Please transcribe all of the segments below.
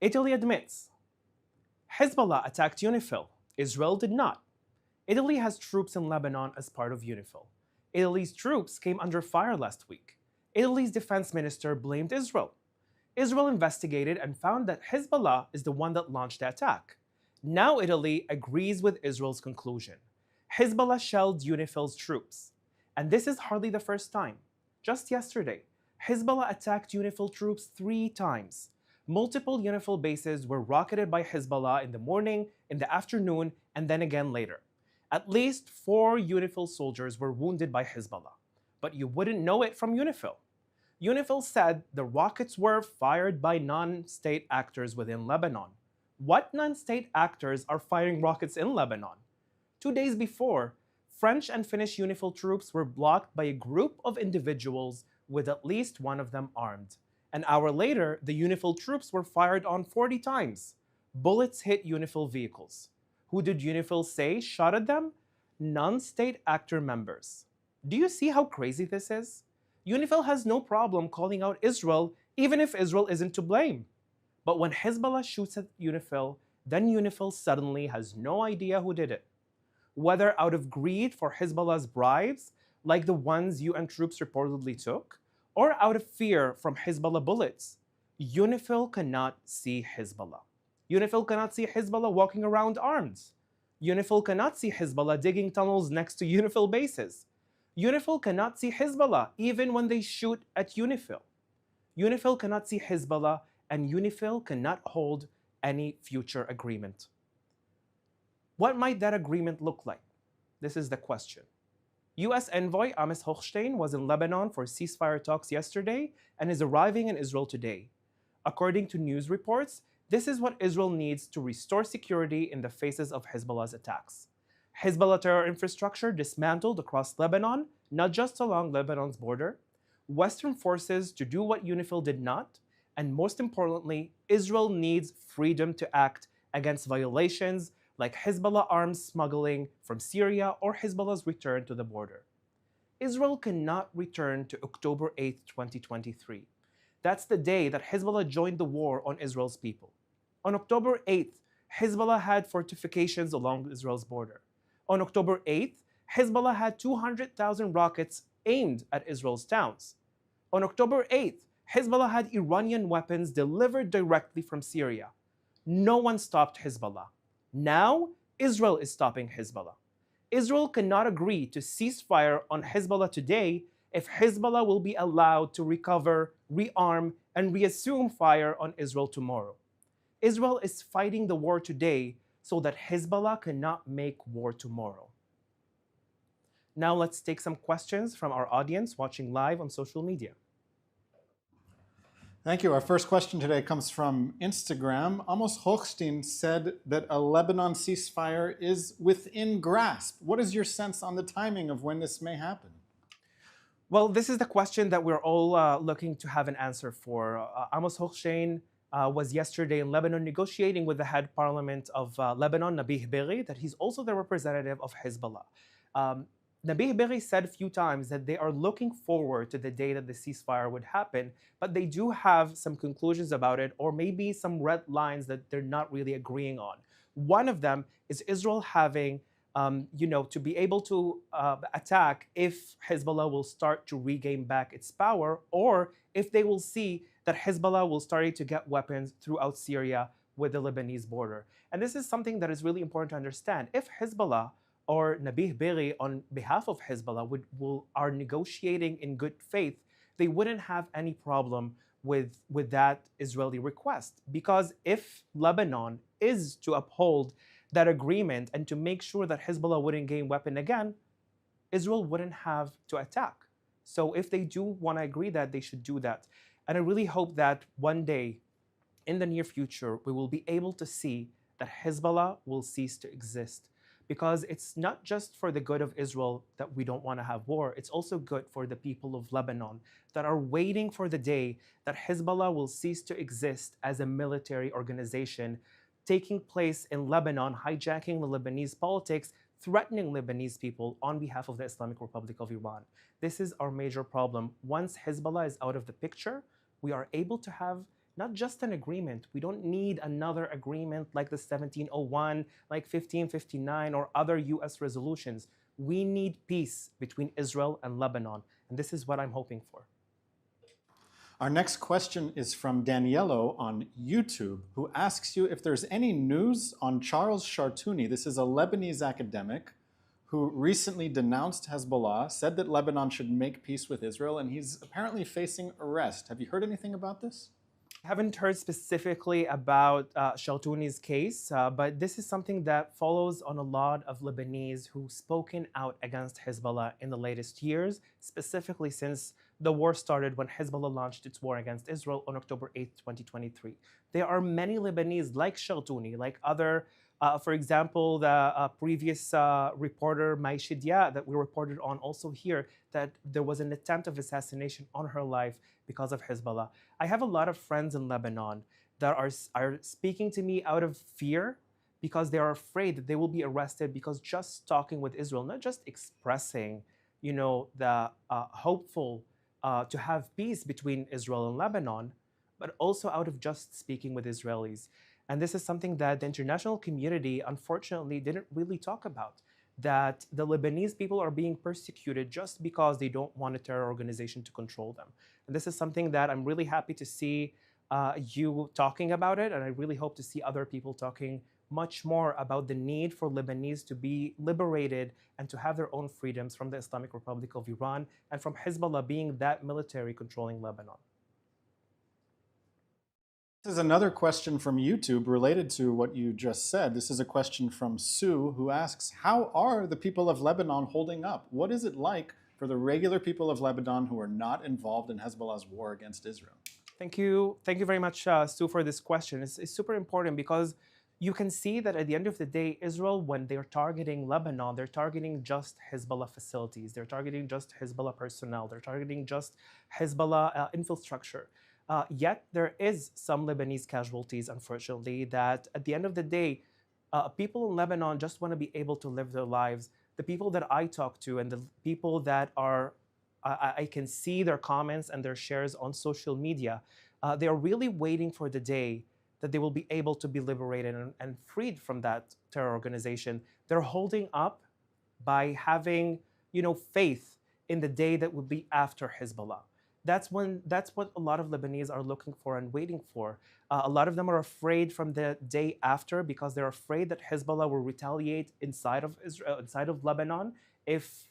Italy admits. Hezbollah attacked UNIFIL. Israel did not. Italy has troops in Lebanon as part of UNIFIL. Italy's troops came under fire last week. Italy's defense minister blamed Israel. Israel investigated and found that Hezbollah is the one that launched the attack. Now Italy agrees with Israel's conclusion. Hezbollah shelled UNIFIL's troops. And this is hardly the first time. Just yesterday, Hezbollah attacked UNIFIL troops 3 times. Multiple UNIFIL bases were rocketed by Hezbollah in the morning, in the afternoon, and then again later. At least 4 UNIFIL soldiers were wounded by Hezbollah. But you wouldn't know it from UNIFIL. UNIFIL said the rockets were fired by non-state actors within Lebanon. What non-state actors are firing rockets in Lebanon? 2 days before, French and Finnish UNIFIL troops were blocked by a group of individuals with at least one of them armed. An hour later, the UNIFIL troops were fired on 40 times. Bullets hit UNIFIL vehicles. Who did UNIFIL say shot at them? Non-state actor members. Do you see how crazy this is? UNIFIL has no problem calling out Israel, even if Israel isn't to blame. But when Hezbollah shoots at UNIFIL, then UNIFIL suddenly has no idea who did it. Whether out of greed for Hezbollah's bribes, like the ones UN troops reportedly took, or out of fear from Hezbollah bullets, UNIFIL cannot see Hezbollah. UNIFIL cannot see Hezbollah walking around armed. UNIFIL cannot see Hezbollah digging tunnels next to UNIFIL bases. UNIFIL cannot see Hezbollah even when they shoot at UNIFIL. UNIFIL cannot see Hezbollah, and UNIFIL cannot hold any future agreement. What might that agreement look like? This is the question. U.S. envoy Amos Hochstein was in Lebanon for ceasefire talks yesterday and is arriving in Israel today. According to news reports, this is what Israel needs to restore security in the faces of Hezbollah's attacks. Hezbollah terror infrastructure dismantled across Lebanon, not just along Lebanon's border, Western forces to do what UNIFIL did not, and most importantly, Israel needs freedom to act against violations like Hezbollah arms smuggling from Syria or Hezbollah's return to the border. Israel cannot return to October 8, 2023. That's the day that Hezbollah joined the war on Israel's people. On October 8th, Hezbollah had fortifications along Israel's border. On October 8th, Hezbollah had 200,000 rockets aimed at Israel's towns. On October 8th, Hezbollah had Iranian weapons delivered directly from Syria. No one stopped Hezbollah. Now, Israel is stopping Hezbollah. Israel cannot agree to ceasefire on Hezbollah today if Hezbollah will be allowed to recover, rearm, and reassume fire on Israel tomorrow. Israel is fighting the war today so that Hezbollah cannot make war tomorrow. Now let's take some questions from our audience watching live on social media. Thank you. Our first question today comes from Instagram. Amos Hochstein said that a Lebanon ceasefire is within grasp. What is your sense on the timing of when this may happen? Well, this is the question that we're all looking to have an answer for. Amos Hochstein was yesterday in Lebanon negotiating with the head parliament of Lebanon, Nabih Berri, that he's also the representative of Hezbollah. Nabih Berri said a few times that they are looking forward to the day that the ceasefire would happen, but they do have some conclusions about it, or maybe some red lines that they're not really agreeing on. One of them is Israel having, to be able to attack if Hezbollah will start to regain back its power, or if they will see that Hezbollah will start to get weapons throughout Syria with the Lebanese border. And this is something that is really important to understand. If Hezbollah or Nabih Berri on behalf of Hezbollah are negotiating in good faith, they wouldn't have any problem with that Israeli request. Because if Lebanon is to uphold that agreement and to make sure that Hezbollah wouldn't gain weapon again, Israel wouldn't have to attack. So if they do want to agree that, they should do that. And I really hope that one day in the near future, we will be able to see that Hezbollah will cease to exist. Because it's not just for the good of Israel that we don't want to have war, it's also good for the people of Lebanon that are waiting for the day that Hezbollah will cease to exist as a military organization, taking place in Lebanon, hijacking the Lebanese politics, threatening Lebanese people on behalf of the Islamic Republic of Iran. This is our major problem. Once Hezbollah is out of the picture, we are able to have not just an agreement. We don't need another agreement like the 1701, like 1559, or other US resolutions. We need peace between Israel and Lebanon, and this is what I'm hoping for. Our next question is from Daniello on YouTube, who asks you if there's any news on Charles Shartouni. This is a Lebanese academic who recently denounced Hezbollah, said that Lebanon should make peace with Israel, and he's apparently facing arrest. Have you heard anything about this? I haven't heard specifically about Shaltuni's case, but this is something that follows on a lot of Lebanese who've spoken out against Hezbollah in the latest years, specifically since the war started when Hezbollah launched its war against Israel on October 8, 2023. There are many Lebanese like Shaltuni, like other, for example, the previous reporter Mai Shidia that we reported on also here, that there was an attempt of assassination on her life because of Hezbollah. I have a lot of friends in Lebanon that are speaking to me out of fear because they are afraid that they will be arrested because just talking with Israel, not just expressing, the hopeful to have peace between Israel and Lebanon, but also out of just speaking with Israelis. And this is something that the international community, unfortunately, didn't really talk about, that the Lebanese people are being persecuted just because they don't want a terror organization to control them. And this is something that I'm really happy to see you talking about it, and I really hope to see other people talking much more about the need for Lebanese to be liberated and to have their own freedoms from the Islamic Republic of Iran and from Hezbollah being that military controlling Lebanon. This is another question from YouTube related to what you just said. This is a question from Sue, who asks, how are the people of Lebanon holding up? What is it like for the regular people of Lebanon who are not involved in Hezbollah's war against Israel? Thank you very much, Sue, for this question. It's super important because you can see that at the end of the day, Israel, when they're targeting Lebanon, they're targeting just Hezbollah facilities, they're targeting just Hezbollah personnel, they're targeting just Hezbollah infrastructure. Yet there is some Lebanese casualties, unfortunately, that at the end of the day, people in Lebanon just want to be able to live their lives. The people that I talk to and the people that are, I can see their comments and their shares on social media, they are really waiting for the day that they will be able to be liberated and freed from that terror organization. They're holding up by having, faith in the day that will be after Hezbollah. That's what a lot of Lebanese are looking for and waiting for. A lot of them are afraid from the day after because they're afraid that Hezbollah will retaliate inside of Israel, inside of Lebanon, if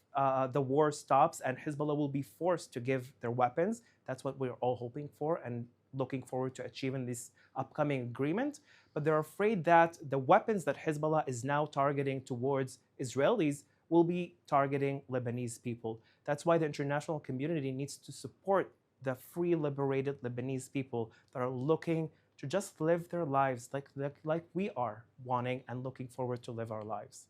the war stops and Hezbollah will be forced to give their weapons. That's what we're all hoping for and looking forward to achieving this upcoming agreement. But they're afraid that the weapons that Hezbollah is now targeting towards Israelis will be targeting Lebanese people. That's why the international community needs to support the free, liberated Lebanese people that are looking to just live their lives like we are wanting and looking forward to live our lives.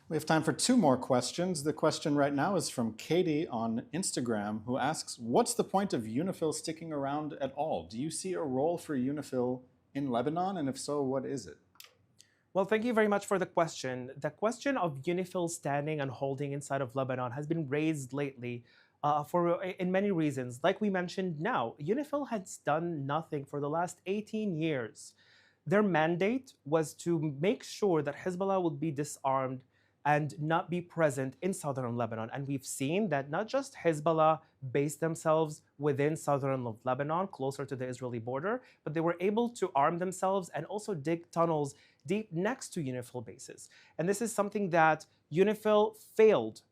We have time for two more questions. The question right now is from Katie on Instagram, who asks, what's the point of UNIFIL sticking around at all? Do you see a role for UNIFIL in Lebanon? And if so, what is it? Well, thank you very much for the question. The question of UNIFIL standing and holding inside of Lebanon has been raised lately in many reasons. Like we mentioned now, UNIFIL has done nothing for the last 18 years. Their mandate was to make sure that Hezbollah would be disarmed and not be present in southern Lebanon. And we've seen that not just Hezbollah based themselves within southern Lebanon, closer to the Israeli border, but they were able to arm themselves and also dig tunnels deep next to UNIFIL bases. And this is something that UNIFIL failed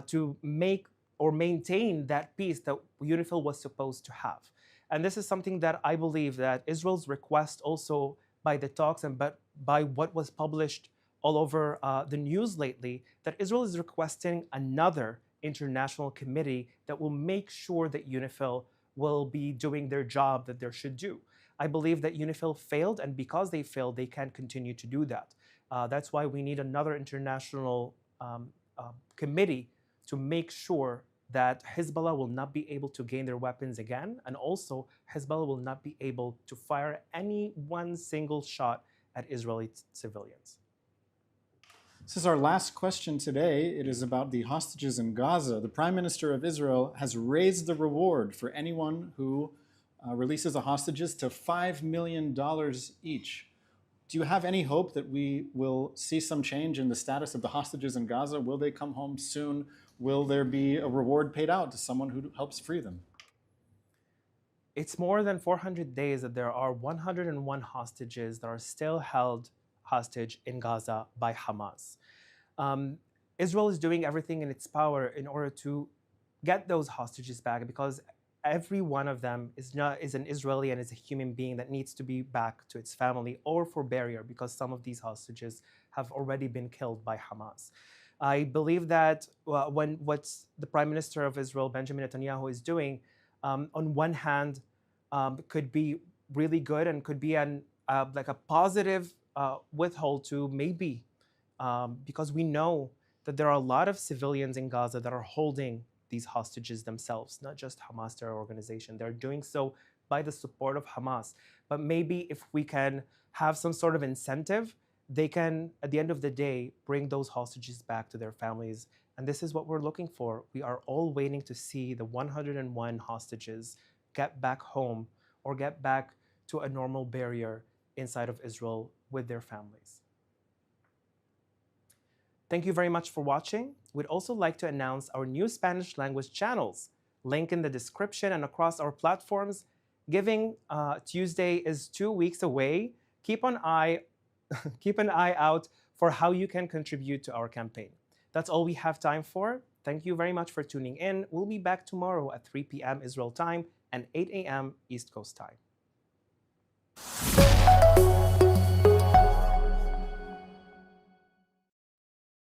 to make or maintain that peace that UNIFIL was supposed to have. And this is something that I believe that Israel's request also by the talks and by what was published all over the news lately, that Israel is requesting another international committee that will make sure that UNIFIL will be doing their job that they should do. I believe that UNIFIL failed, and because they failed, they can't continue to do that. That's why we need another international committee to make sure that Hezbollah will not be able to gain their weapons again, and also Hezbollah will not be able to fire any one single shot at Israeli civilians. This is our last question today. It is about the hostages in Gaza. The Prime Minister of Israel has raised the reward for anyone who releases the hostages to $5 million each. Do you have any hope that we will see some change in the status of the hostages in Gaza? Will they come home soon? Will there be a reward paid out to someone who helps free them? It's more than 400 days that there are 101 hostages that are still held hostage in Gaza by Hamas. Israel is doing everything in its power in order to get those hostages back, because every one of them is an Israeli and is a human being that needs to be back to its family or for burial, because some of these hostages have already been killed by Hamas. I believe that what the Prime Minister of Israel, Benjamin Netanyahu, is doing, on one hand, could be really good and could be like a positive withhold to maybe, because we know that there are a lot of civilians in Gaza that are holding these hostages themselves, not just Hamas terror organization. They're doing so by the support of Hamas. But maybe if we can have some sort of incentive, they can, at the end of the day, bring those hostages back to their families. And this is what we're looking for. We are all waiting to see the 101 hostages get back home or get back to a normal burial inside of Israel with their families. Thank you very much for watching. We'd also like to announce our new Spanish language channels. Link in the description and across our platforms. Giving Tuesday is 2 weeks away. Keep an eye out for how you can contribute to our campaign. That's all we have time for. Thank you very much for tuning in. We'll be back tomorrow at 3 p.m. Israel time and 8 a.m. East Coast time.